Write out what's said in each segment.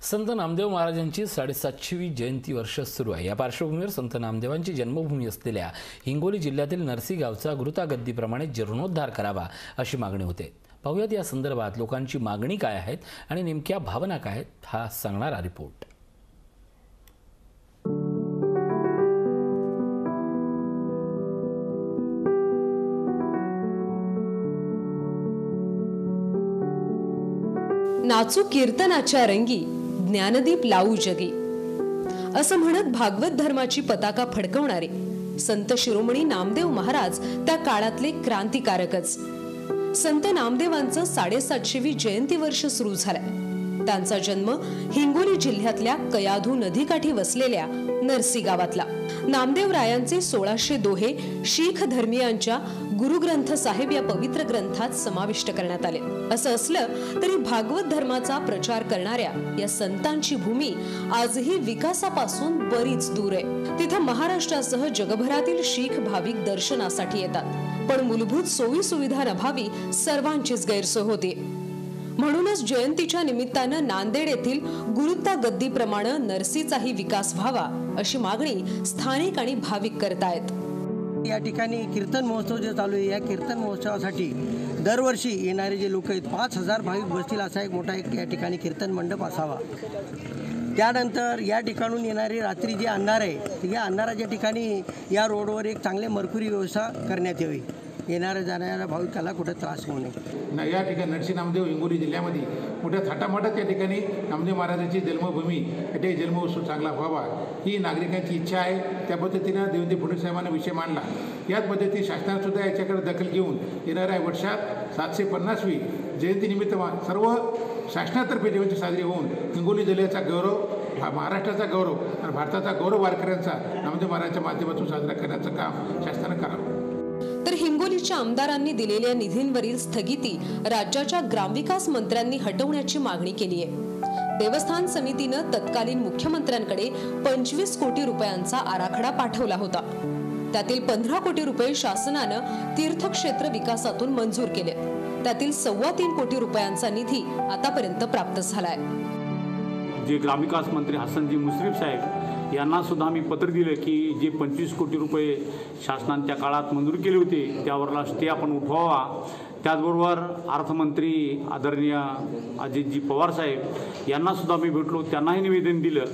संत नामदेव महाराजांची 750वी जयंती वर्ष सुरू आहे। या पार्श्वभूमीवर संत नामदेवांची जन्मभूमी असलेल्या हिंगोली जिल्ह्यातील नरसी गावचा गुरुतागद्दीप्रमाणे जीर्णोद्धार करावा अशी मागणी होते। पाहूयात या संदर्भात लोकांची मागणी काय आहेत आणि नेमक्या भावना काय आहेत, हा सांगणारा रिपोर्ट। नाचू कीर्तनाच्या रंगी, ज्ञानदीप लावू जगी, असं म्हणत भागवत धर्माची पताका फडकवणारे संत शिरोमणी नामदेव महाराज त्या काळातले क्रांतिकारकच। संत नामदेवांचं 750वी जयंती वर्ष सुरू झालंय। त्यांचा जन्म हिंगोली जिल्ह्यातल्या कयाधू नदीकाठी वसलेल्या नरसी गावातला। नामदेव रायांचे 1600 दोहे शीख धर्मीयांच्या गुरुग्रंथ साहेब या पवित्र ग्रंथात समाविष्ट करण्यात आले। असं असलं तरी भागवत धर्माचा प्रचार करणाऱ्या या संतांची भूमी आजही विकासापासून बरीच दूर आहे। तिथं महाराष्ट्रासह जगभरातील शीख भाविक दर्शनासाठी येतात, पण मूलभूत सोयी सुविधांअभावी सर्वांचीच गैरसोय होते। म्हणूनच जयंतीच्या निमित्तानं नांदेड येथील गुरुतागद्दीप्रमाणे नरसीचाही विकास व्हावा अशी मागणी स्थानिक आणि भाविक करतायत। या ठिकाणी कीर्तन महोत्सव जे चालू आहे, या कीर्तन महोत्सवासाठी दरवर्षी येणारे जे लोक आहेत 5000 भाविक बसतील असा एक मोठा या ठिकाणी कीर्तन मंडप असावा। त्यानंतर या ठिकाणून येणारे रात्री जे अंधार आहे, या अंधाराच्या ठिकाणी या रोडवर एक चांगले मरकुरी व्यवस्था करण्यात यावी, येणाऱ्या जाणाऱ्या भाविकाला कुठे त्रास होऊ नये। या ठिकाणी नरसी नामदेव हिंगोली जिल्ह्यामध्ये मोठ्या थाटामाटात या ठिकाणी नामदेव महाराजांची जन्मभूमी, या जन्मोत्सव चांगला व्हावा ही नागरिकांची इच्छा आहे। त्या पद्धतीनं देवेंद्र फडणवीस साहेबांना विषय मांडला। याच पद्धतीने शासनाने सुद्धा याच्याकडे दखल घेऊन येणाऱ्या वर्षात 750वी जयंतीनिमित्त सर्व शासनातर्फे जयंती साजरी होऊन हिंगोली जिल्ह्याचा गौरव, महाराष्ट्राचा गौरव आणि भारताचा गौरव वारकऱ्यांचा नामदेव महाराजांच्या माध्यमातून साजरा करण्याचं काम शासनाने करावं। तर हिंगोलीच्या आमदारांनी दिलेल्या निधींवरील स्थगिती राज्याच्या ग्रामविकास मंत्र्यांनी हटवण्याची मागणी केली आहे। देवस्थान समितीनं तत्कालीन मुख्यमंत्र्यांकडे 25 कोटी रुपयांचा आराखडा पाठवला होता। त्यातील 15 कोटी रुपये शासनानं तीर्थक्षेत्र विकासातून मंजूर केले। त्यातील 3.25 कोटी रुपयांचा निधी आतापर्यंत प्राप्त झालाय। जे ग्रामविकास मंत्री हसनजी मुश्रीफ साहेब यांना सुद्धा आम्ही पत्र दिले की जे 25 कोटी रुपये शासनाने त्या काळात मंजूर केले होते त्यावरला स्टे आपण उठवावा। त्याचबरोबर अर्थमंत्री आदरणीय अजितजी पवार साहेब यांना सुद्धा मी भेटलो, त्यांनाही निवेदन दिलं।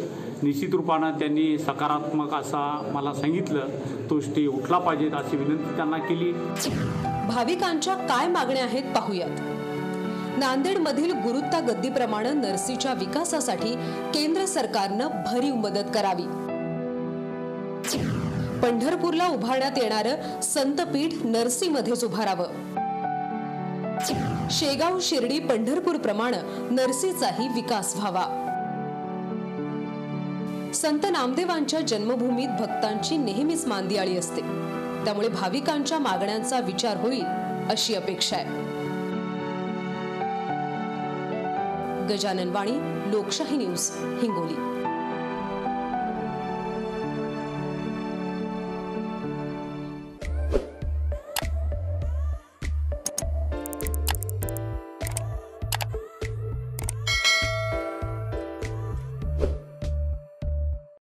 निश्चित रूपानं त्यांनी सकारात्मक असा मला सांगितलं तो स्टे उठला पाहिजे अशी विनंती त्यांना केली। भाविकांच्या काय मागण्या आहेत पाहूयात। नांदेडमधील गुरुतागद्दीप्रमाणे नरसीच्या विकासासाठी केंद्र सरकारनं भरीव मदत करावी। पंढरपूरला उभारण्यात येणारं संतपीठ नरसीमध्येच उभारावं। शेगाव शिर्डी पंढरपूर प्रमाणे नरसीचाही विकास व्हावा। संत नामदेवांच्या जन्मभूमीत भक्तांची नेहमीच मांदियाळी असते, त्यामुळे भाविकांच्या मागण्यांचा विचार होईल अशी अपेक्षा आहे। गजानन वाणी, लोकशाही न्यूज, हिंगोली।